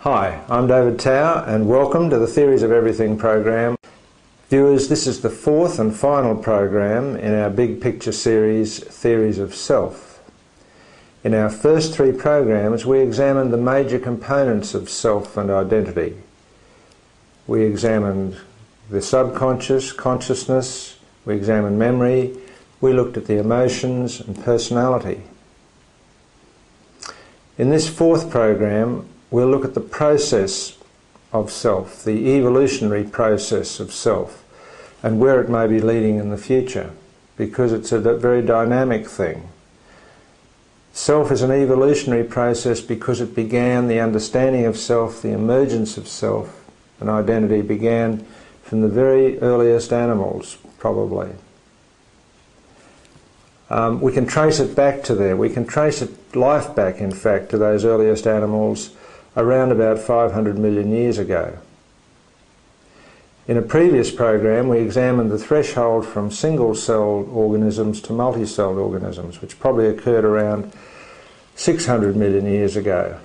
Hi, I'm David Tao and welcome to the Theories of Everything program. Viewers, this is the fourth and final program in our big picture series, Theories of Self. In our first three programs we examined the major components of self and identity. We examined the subconscious, consciousness, we examined memory, we looked at the emotions and personality. In this fourth program we'll look at the process of self, the evolutionary process of self, and where it may be leading in the future, because it's a very dynamic thing. Self is an evolutionary process because it began, the understanding of self, the emergence of self and identity began from the very earliest animals, probably. We can trace it back to there. We can trace life back, in fact, to those earliest animals around about 500 million years ago. In a previous program we examined the threshold from single-celled organisms to multi-celled organisms, which probably occurred around 600 million years ago.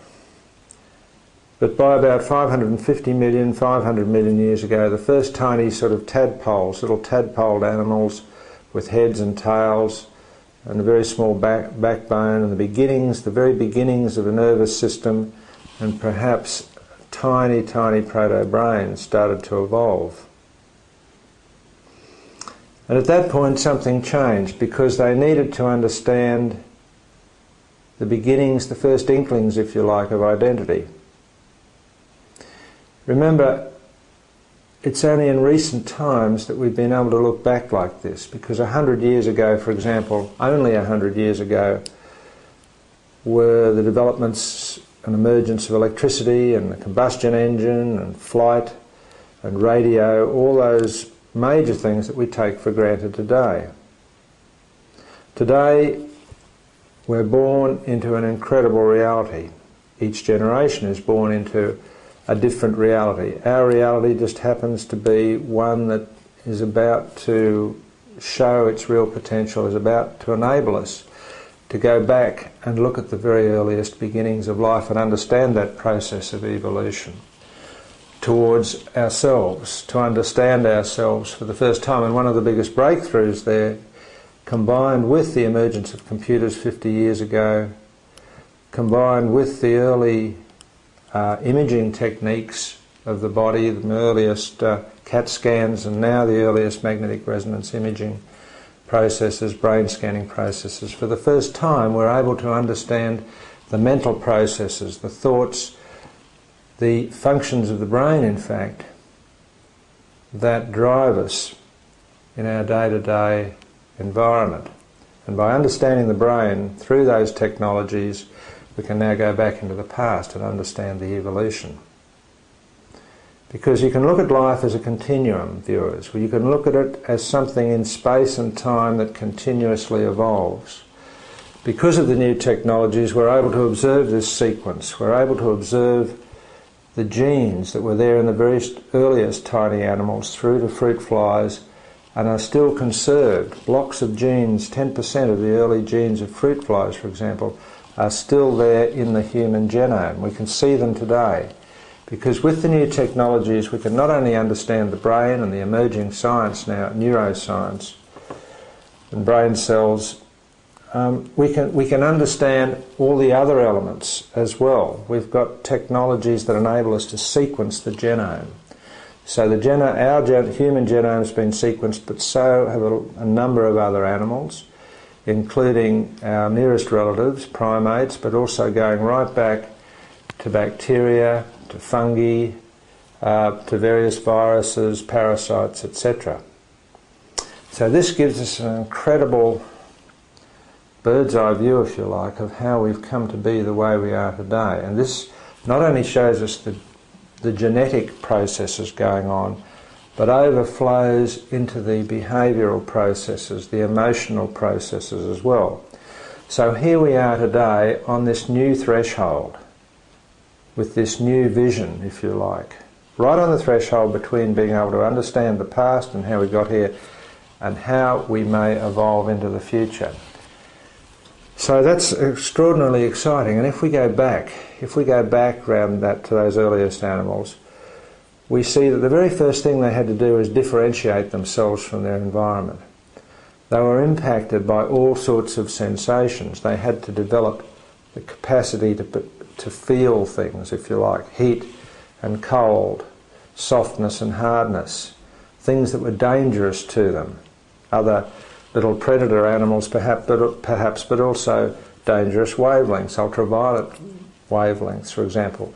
But by about 550 million, 500 million years ago, the first tiny sort of tadpoles, little tadpoled animals with heads and tails and a very small backbone and the very beginnings of a nervous system and perhaps tiny proto-brains started to evolve. And at that point something changed, because they needed to understand the beginnings, the first inklings, if you like, of identity. Remember, it's only in recent times that we've been able to look back like this, because 100 years ago, for example, only 100 years ago, were the developments and emergence of electricity and the combustion engine and flight and radio, all those major things that we take for granted today. Today we're born into an incredible reality. Each generation is born into a different reality. Our reality just happens to be one that is about to show its real potential, is about to enable us to go back and look at the very earliest beginnings of life and understand that process of evolution towards ourselves, to understand ourselves for the first time. And one of the biggest breakthroughs there, combined with the emergence of computers 50 years ago, combined with the early imaging techniques of the body, the earliest CAT scans and now the earliest magnetic resonance imaging processes, brain scanning processes. For the first time we're able to understand the mental processes, the thoughts, the functions of the brain, in fact, that drive us in our day-to-day environment. And by understanding the brain through those technologies, we can now go back into the past and understand the evolution. Because you can look at life as a continuum, viewers. You can look at it as something in space and time that continuously evolves. Because of the new technologies, we're able to observe this sequence. We're able to observe the genes that were there in the very earliest tiny animals through to fruit flies and are still conserved. Blocks of genes, 10% of the early genes of fruit flies, for example, are still there in the human genome. We can see them today. Because with the new technologies we can not only understand the brain and the emerging science now, neuroscience and brain cells, we can understand all the other elements as well. We've got technologies that enable us to sequence the genome. So our human genome has been sequenced, but so have a number of other animals, including our nearest relatives, primates, but also going right back to bacteria, to fungi, to various viruses, parasites, etc. So this gives us an incredible bird's eye view, if you like, of how we've come to be the way we are today. And this not only shows us the genetic processes going on, but overflows into the behavioural processes, the emotional processes as well. So here we are today on this new threshold, with this new vision, if you like, right on the threshold between being able to understand the past and how we got here and how we may evolve into the future. So that's extraordinarily exciting. And if we go back around that to those earliest animals, we see that the very first thing they had to do was differentiate themselves from their environment. They were impacted by all sorts of sensations. They had to develop the capacity to feel things, if you like, heat and cold, softness and hardness, things that were dangerous to them, other little predator animals perhaps, but also dangerous wavelengths, ultraviolet wavelengths, for example,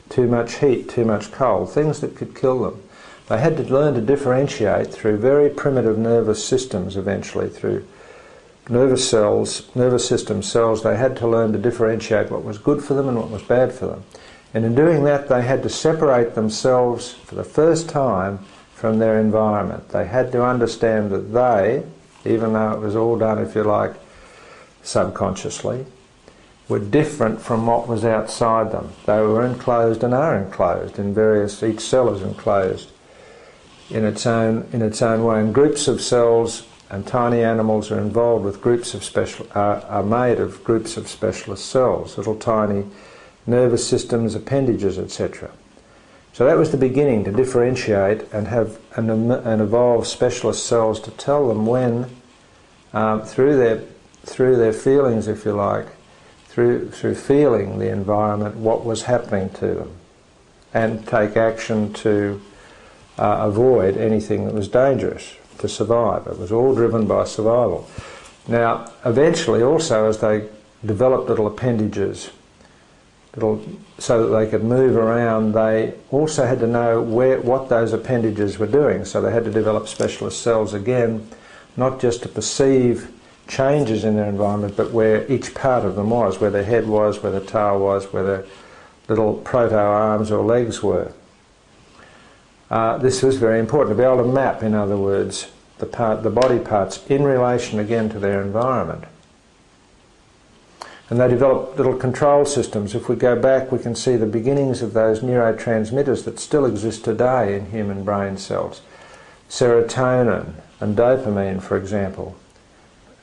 too much heat, too much cold, things that could kill them. They had to learn to differentiate through very primitive nervous systems eventually, through nervous system cells. They had to learn to differentiate what was good for them and what was bad for them. And in doing that, they had to separate themselves for the first time from their environment. They had to understand that they, even though it was all done, if you like, subconsciously, were different from what was outside them. They were enclosed and are enclosed in various, each cell is enclosed in its own way. And groups of cells and tiny animals are involved with groups of are made of groups of specialist cells, little tiny nervous systems, appendages, etc. So that was the beginning, to differentiate and have and evolve specialist cells to tell them when, through their feelings, if you like, through feeling the environment, what was happening to them, and take action to avoid anything that was dangerous, to survive. It was all driven by survival. Now, eventually also, as they developed little appendages, so that they could move around, they also had to know what those appendages were doing. So they had to develop specialist cells again, not just to perceive changes in their environment, but where each part of them was, where their head was, where their tail was, where their little proto-arms or legs were. This was very important, to be able to map, in other words, the body parts in relation again to their environment. And they developed little control systems. If we go back, we can see the beginnings of those neurotransmitters that still exist today in human brain cells. Serotonin and dopamine, for example,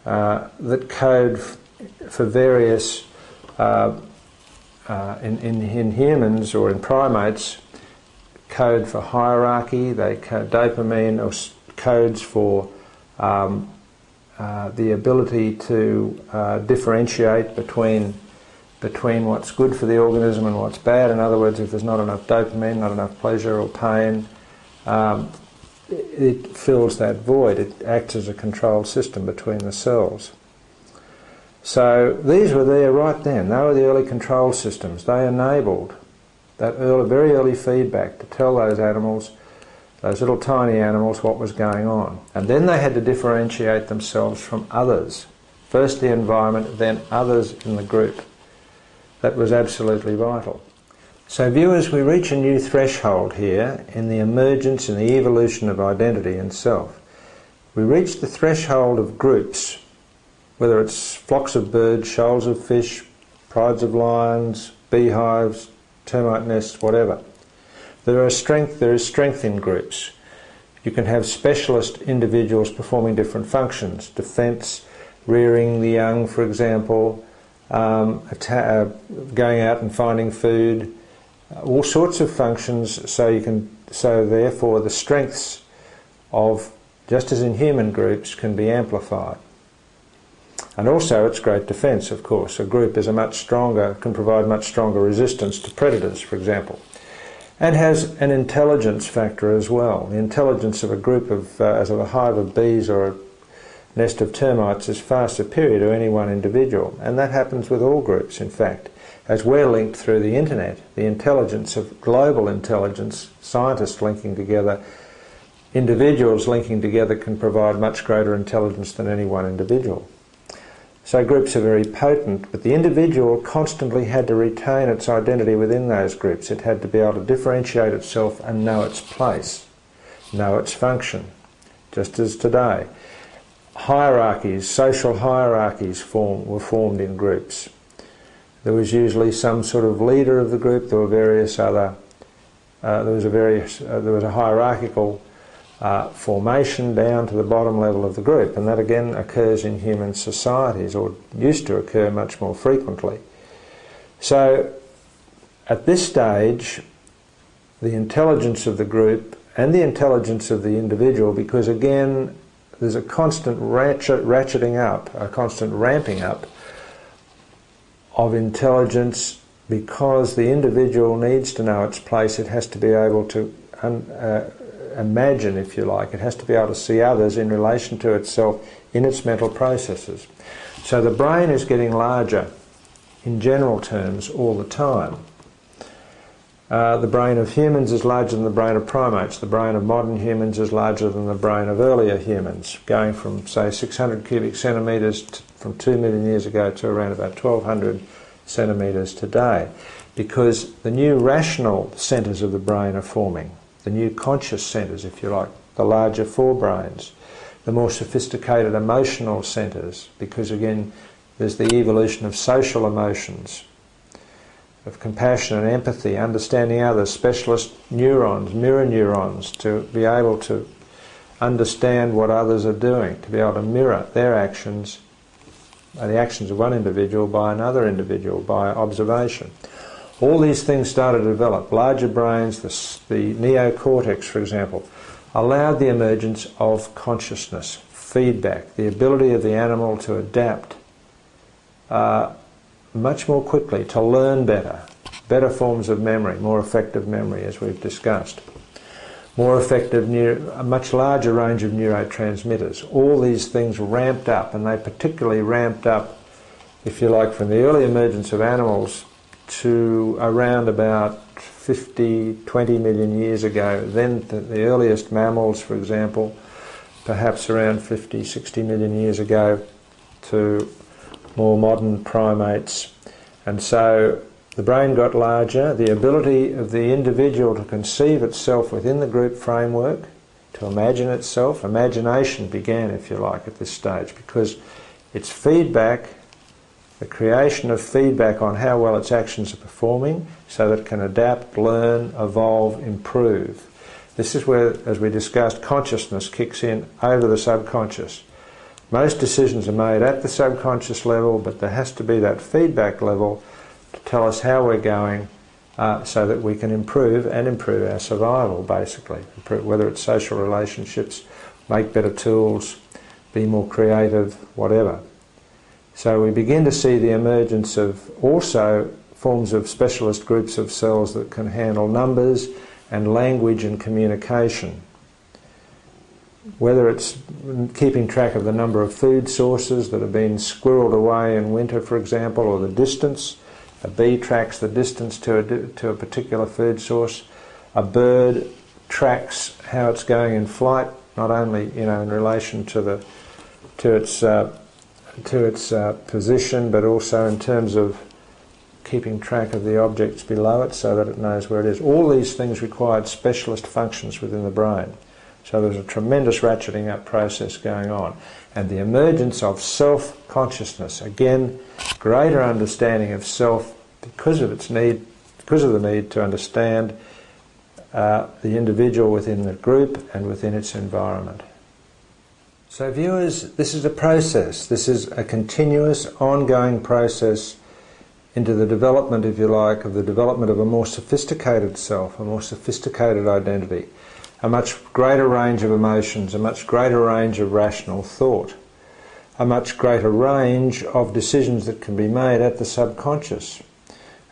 that code for various, in humans or in primates, code for hierarchy. They code dopamine or codes for the ability to differentiate between what's good for the organism and what's bad. In other words, if there's not enough dopamine, not enough pleasure or pain, it fills that void. It acts as a control system between the cells. So these were there right then. They were the early control systems. They enabled that very early feedback to tell those animals, those little tiny animals, what was going on. And then they had to differentiate themselves from others. First the environment, then others in the group. That was absolutely vital. So viewers, we reach a new threshold here in the emergence and the evolution of identity and self. We reach the threshold of groups, whether it's flocks of birds, shoals of fish, prides of lions, beehives, termite nests, whatever. There is strength in groups. You can have specialist individuals performing different functions, defence, rearing the young, for example, going out and finding food, all sorts of functions. So therefore the strengths of, just as in human groups, can be amplified. And also it's great defence, of course. A group is can provide much stronger resistance to predators, for example. And has an intelligence factor as well. The intelligence of a group as of a hive of bees or a nest of termites is far superior to any one individual. And that happens with all groups, in fact. As we're linked through the internet, the intelligence of global intelligence, scientists linking together, individuals linking together, can provide much greater intelligence than any one individual. So groups are very potent, but the individual constantly had to retain its identity within those groups. It had to be able to differentiate itself and know its place, know its function, just as today. Hierarchies, social hierarchies were formed in groups. There was usually some sort of leader of the group. There were various other. There was a hierarchical formation down to the bottom level of the group, and that again occurs in human societies, or used to occur much more frequently. So, at this stage, the intelligence of the group and the intelligence of the individual, because again, there's a constant ratcheting up, a constant ramping up of intelligence, because the individual needs to know its place. It has to be able to imagine, if you like. It has to be able to see others in relation to itself in its mental processes. So the brain is getting larger in general terms all the time. The brain of humans is larger than the brain of primates. The brain of modern humans is larger than the brain of earlier humans, going from, say, 600 cubic centimetres from 2 million years ago to around about 1200 centimetres today, because the new rational centres of the brain are forming, the new conscious centres, if you like, the larger forebrains, the more sophisticated emotional centres, because again, there's the evolution of social emotions, of compassion and empathy, understanding others, specialist neurons, mirror neurons, to be able to understand what others are doing, to be able to mirror their actions, the actions of one individual by another individual, by observation. All these things started to develop. Larger brains, the neocortex, for example, allowed the emergence of consciousness, feedback, the ability of the animal to adapt much more quickly, to learn better forms of memory, more effective memory, as we've discussed, more effective, a much larger range of neurotransmitters. All these things ramped up, and they particularly ramped up, if you like, from the early emergence of animals to around about 20 million years ago. Then the earliest mammals, for example, perhaps around 60 million years ago, to more modern primates. And so the brain got larger, the ability of the individual to conceive itself within the group framework, to imagine itself. Imagination began, if you like, at this stage, because it's feedback, the creation of feedback on how well its actions are performing, so that it can adapt, learn, evolve, improve. This is where, as we discussed, consciousness kicks in over the subconscious. Most decisions are made at the subconscious level, but there has to be that feedback level to tell us how we're going, so that we can improve our survival, basically. Whether it's social relationships, make better tools, be more creative, whatever. So we begin to see the emergence of also forms of specialist groups of cells that can handle numbers and language and communication. Whether it's keeping track of the number of food sources that have been squirreled away in winter, for example, or the distance. A bee tracks the distance to a particular food source. A bird tracks how it's going in flight, not only in relation to its position, but also in terms of keeping track of the objects below it, so that it knows where it is. All these things required specialist functions within the brain. So there's a tremendous ratcheting up process going on. And the emergence of self-consciousness, again, greater understanding of self because of the need to understand the individual within the group and within its environment. So viewers, this is a process. This is a continuous, ongoing process into the development, if you like, of a more sophisticated self, a more sophisticated identity, a much greater range of emotions, a much greater range of rational thought, a much greater range of decisions that can be made at the subconscious,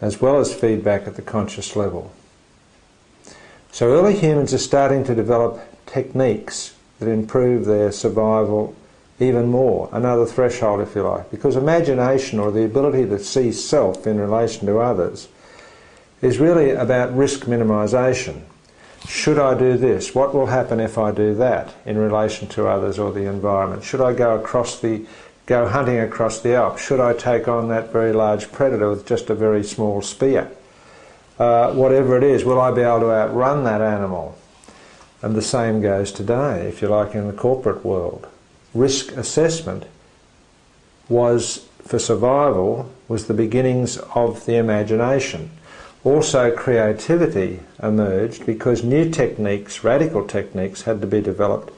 as well as feedback at the conscious level. So early humans are starting to develop techniques that improve their survival even more, another threshold, if you like, because imagination, or the ability to see self in relation to others, is really about risk minimisation. Should I do this? What will happen if I do that in relation to others or the environment? Should I go across the go hunting across the Alps? Should I take on that very large predator with just a very small spear? Whatever it is, will I be able to outrun that animal? And the same goes today, if you like, in the corporate world. Risk assessment was, for survival, was the beginnings of the imagination. Also, creativity emerged because new techniques, radical techniques, had to be developed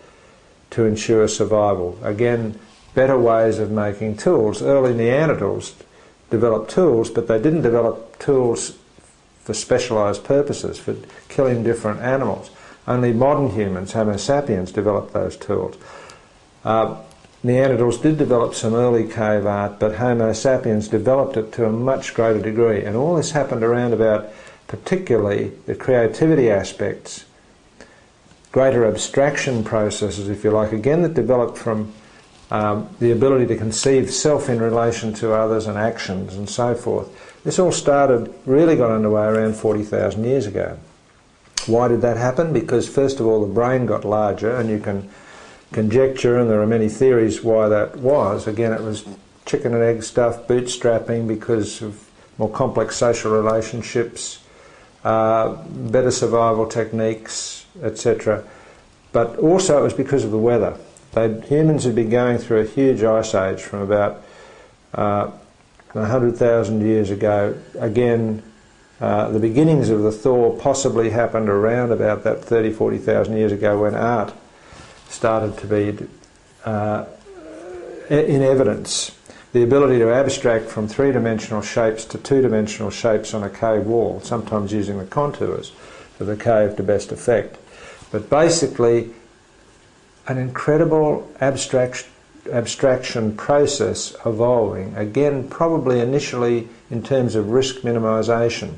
to ensure survival. Again, better ways of making tools. Early Neanderthals developed tools, but they didn't develop tools for specialised purposes, for killing different animals. Only modern humans, Homo sapiens, developed those tools. Neanderthals did develop some early cave art, but Homo sapiens developed it to a much greater degree. And all this happened around about, particularly, the creativity aspects, greater abstraction processes, if you like, again, that developed from the ability to conceive self in relation to others and actions and so forth. This all really got underway around 40,000 years ago. Why did that happen? Because first of all the brain got larger, and you can conjecture, and there are many theories why that was. Again, it was chicken and egg stuff, bootstrapping because of more complex social relationships, better survival techniques, etc. But also it was because of the weather. Humans had been going through a huge ice age from about 100,000 years ago. Again, the beginnings of the thaw possibly happened around about that 40,000 years ago, when art started to be in evidence. The ability to abstract from three-dimensional shapes to two-dimensional shapes on a cave wall, sometimes using the contours of the cave to best effect. But basically, an incredible abstraction process evolving, again probably initially in terms of risk minimisation,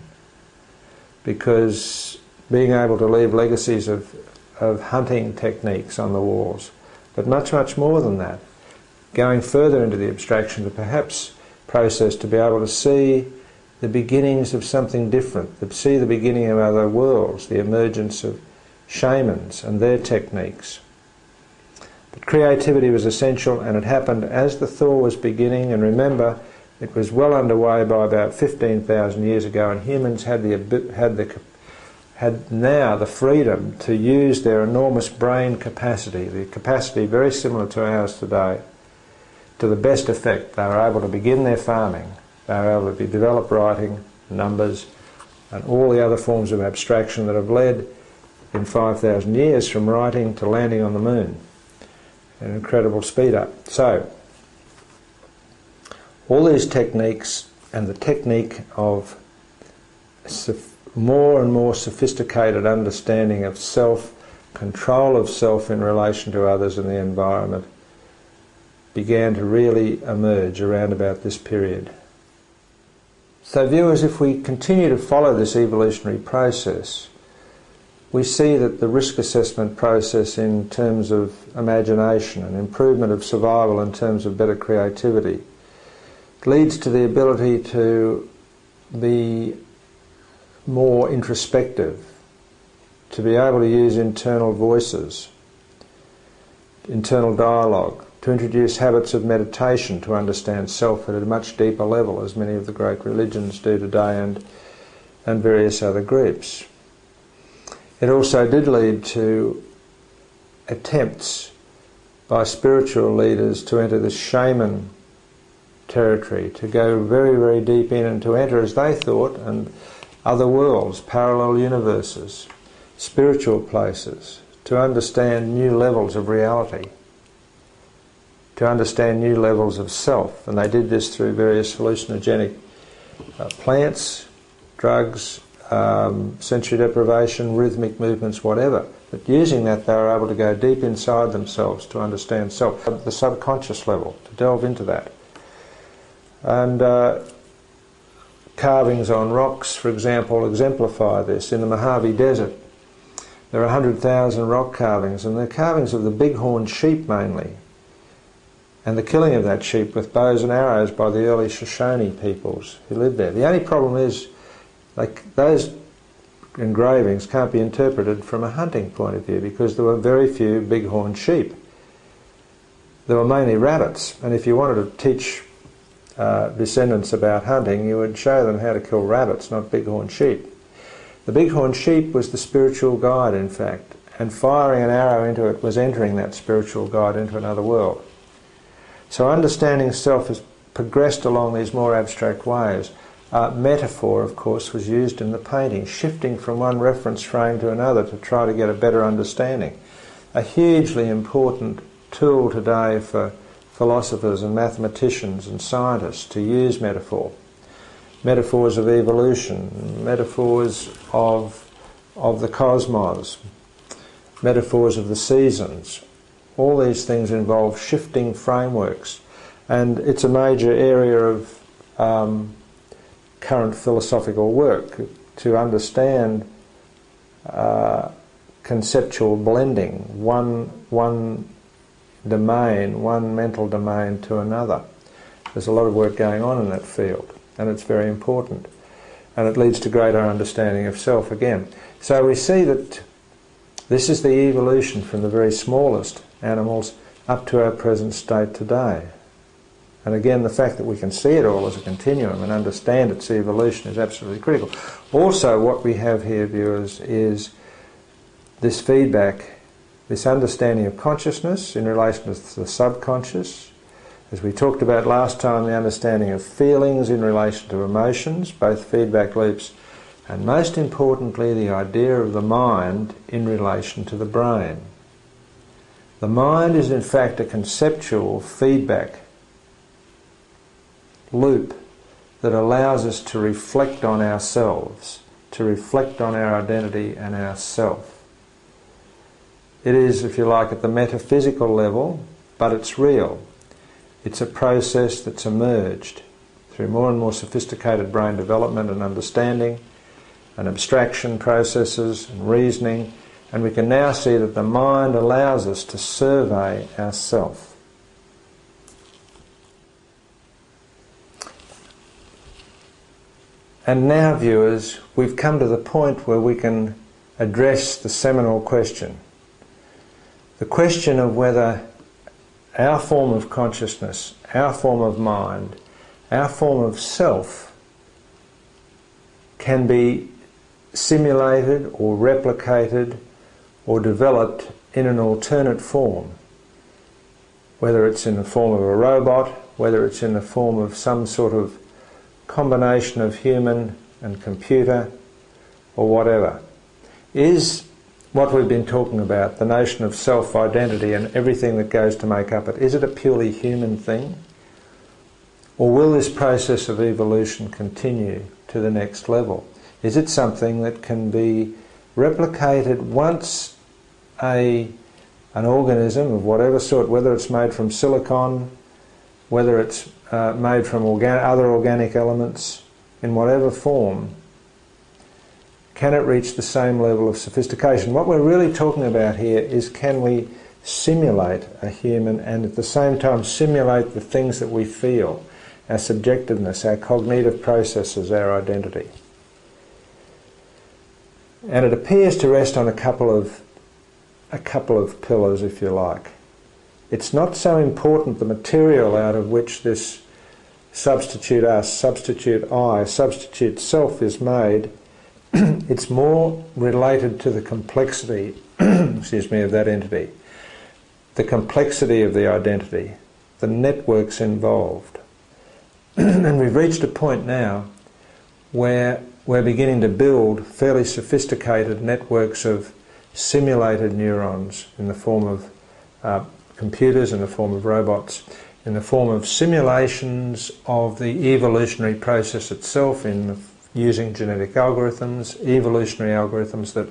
because being able to leave legacies of hunting techniques on the walls, but much, much more than that. Going further into the abstraction, to perhaps process to be able to see the beginnings of something different, to see the beginning of other worlds, the emergence of shamans and their techniques. But creativity was essential, and it happened as the thaw was beginning. And remember, it was well underway by about 15,000 years ago, and humans had now the freedom to use their enormous brain capacity, the capacity very similar to ours today, to the best effect. They were able to begin their farming, they were able to develop writing, numbers, and all the other forms of abstraction that have led in 5,000 years from writing to landing on the moon. An incredible speed up. So, all these techniques and the technique of more and more sophisticated understanding of self, control of self in relation to others and the environment, began to really emerge around about this period. So viewers, if we continue to follow this evolutionary process, we see that the risk assessment process in terms of imagination and improvement of survival in terms of better creativity leads to the ability to be more introspective, to be able to use internal voices, internal dialogue, to introduce habits of meditation to understand self at a much deeper level, as many of the great religions do today, and various other groups. It also did lead to attempts by spiritual leaders to enter the shaman territory, to go very, very deep in and to enter, as they thought, and other worlds, parallel universes, spiritual places, to understand new levels of reality, to understand new levels of self. And they did this through various hallucinogenic plants, drugs, sensory deprivation, rhythmic movements, whatever. But using that, they were able to go deep inside themselves to understand self, at the subconscious level, to delve into that. And carvings on rocks, for example, exemplify this. In the Mojave Desert, there are 100,000 rock carvings, and they're carvings of the bighorn sheep mainly, and the killing of that sheep with bows and arrows by the early Shoshone peoples who lived there. The only problem is, those engravings can't be interpreted from a hunting point of view, because there were very few bighorn sheep there were mainly rabbits, and if you wanted to teach descendants about hunting, you would show them how to kill rabbits, not bighorn sheep. The bighorn sheep was the spiritual guide, in fact, and firing an arrow into it was entering that spiritual guide into another world. So understanding self has progressed along these more abstract ways. Metaphor, of course, was used in the painting, shifting from one reference frame to another to try to get a better understanding. A hugely important tool today for philosophers and mathematicians and scientists to use metaphor. Metaphors of evolution, metaphors of the cosmos, metaphors of the seasons. All these things involve shifting frameworks, and it's a major area of current philosophical work to understand conceptual blending, one domain, one mental domain to another. There's a lot of work going on in that field, and it's very important, and it leads to greater understanding of self again. So we see that this is the evolution from the very smallest animals up to our present state today. And again, the fact that we can see it all as a continuum and understand its evolution is absolutely critical. Also, what we have here, viewers, is this feedback, this understanding of consciousness in relation to the subconscious. As we talked about last time, the understanding of feelings in relation to emotions, both feedback loops, and most importantly, the idea of the mind in relation to the brain. The mind is in fact a conceptual feedback loop that allows us to reflect on ourselves, to reflect on our identity and our self. It is, if you like, at the metaphysical level, but it's real. It's a process that's emerged through more and more sophisticated brain development and understanding and abstraction processes and reasoning, and we can now see that the mind allows us to survey ourself. And now, viewers, we've come to the point where we can address the seminal question. The question of whether our form of consciousness, our form of mind, our form of self can be simulated or replicated or developed in an alternate form, whether it's in the form of a robot, whether it's in the form of some sort of combination of human and computer or whatever. Is what we've been talking about, the notion of self-identity and everything that goes to make up it, is it a purely human thing? Or will this process of evolution continue to the next level? Is it something that can be replicated once an organism of whatever sort, whether it's made from silicon, whether it's made from other organic elements, in whatever form, can it reach the same level of sophistication? What we're really talking about here is, can we simulate a human and at the same time simulate the things that we feel, our subjectiveness, our cognitive processes, our identity? And it appears to rest on a couple of pillars, if you like. It's not so important the material out of which this substitute us, substitute I, substitute self is made. It's more related to the complexity excuse me, of that entity, the complexity of the identity, the networks involved. And we've reached a point now where we're beginning to build fairly sophisticated networks of simulated neurons in the form of computers, in the form of robots, in the form of simulations of the evolutionary process itself, using genetic algorithms, evolutionary algorithms that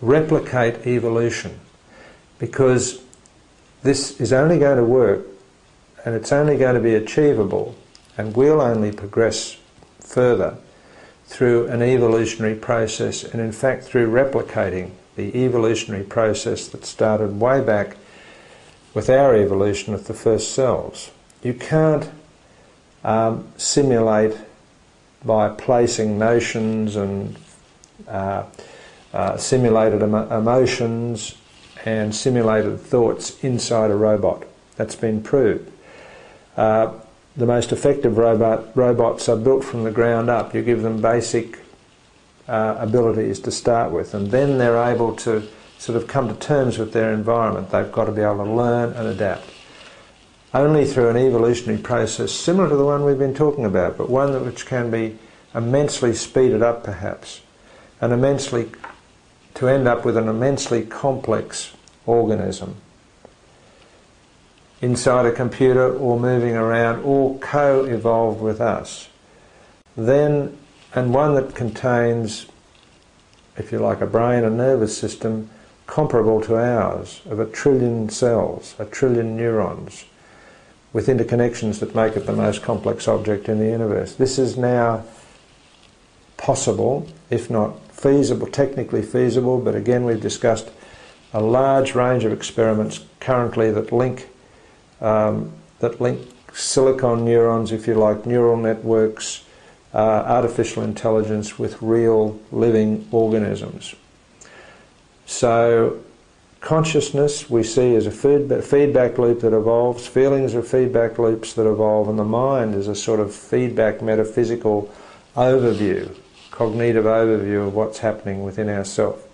replicate evolution. Because this is only going to work, and it's only going to be achievable, and will only progress further through an evolutionary process, and in fact through replicating the evolutionary process that started way back with our evolution with the first cells. You can't simulate by placing notions and simulated emotions and simulated thoughts inside a robot. That's been proved. The most effective robots are built from the ground up. You give them basic abilities to start with, and then they're able to sort of come to terms with their environment. They've got to be able to learn and adapt. Only through an evolutionary process similar to the one we've been talking about, but one which can be immensely speeded up perhaps, and to end up with an immensely complex organism inside a computer or moving around or co-evolved with us. Then, and one that contains, if you like, a brain and nervous system comparable to ours, of 1 trillion cells, 1 trillion neurons, with interconnections that make it the most complex object in the universe. This is now possible, if not feasible, technically feasible, but again we've discussed a large range of experiments currently that link silicon neurons, if you like, neural networks, artificial intelligence with real living organisms. So consciousness we see as a feedback loop that evolves, feelings are feedback loops that evolve, and the mind is a sort of feedback metaphysical overview, cognitive overview of what's happening within ourselves.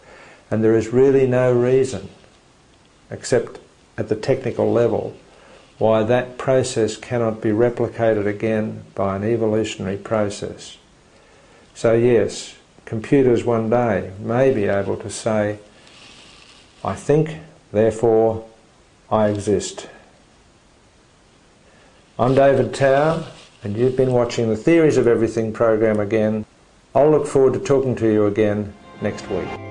And there is really no reason, except at the technical level, why that process cannot be replicated again by an evolutionary process. So yes, computers one day may be able to say, I think, therefore I exist. I'm David Tao, and you've been watching the Theories of Everything program again. I'll look forward to talking to you again next week.